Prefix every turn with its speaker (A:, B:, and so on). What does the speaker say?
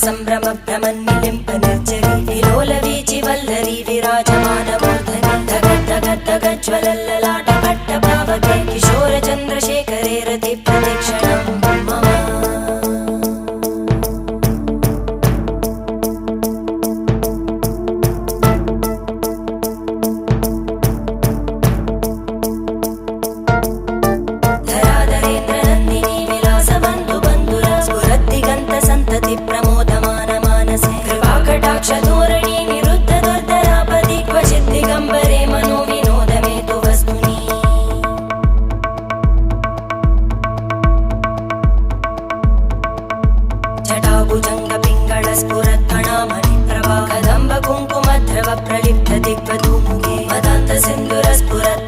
A: संभ्रम भ्रमन्निलिम्प निर्जरी विलोलवीचि वल्लरी विराजमानमूर्धनि धगद्धगद्धगज्ज्वलल्ललाट पट्टपावके किशोर चन्द्रशेखरे रति प्रदक्षिणं मम धराधरेन्द्रनन्दिनी विलासबन्धु बन्धुरा स्फुरद्दिगन्त सन्तति प्रमोदमान मानसे कृपाकटाक्षधोरणी निरुद्ध दुर्धरापदि क्वचित् दिगम्बरे मनो विनोदमेतु वस्तुनि जटाभुजङ्ग पिङ्गळ स्फुरत्फणामणि प्रभा कदम्ब कुङ्कुमद्रव प्रलिप्त दिग्वधूमुखे मदान्त सिन्धुर स्फुरत्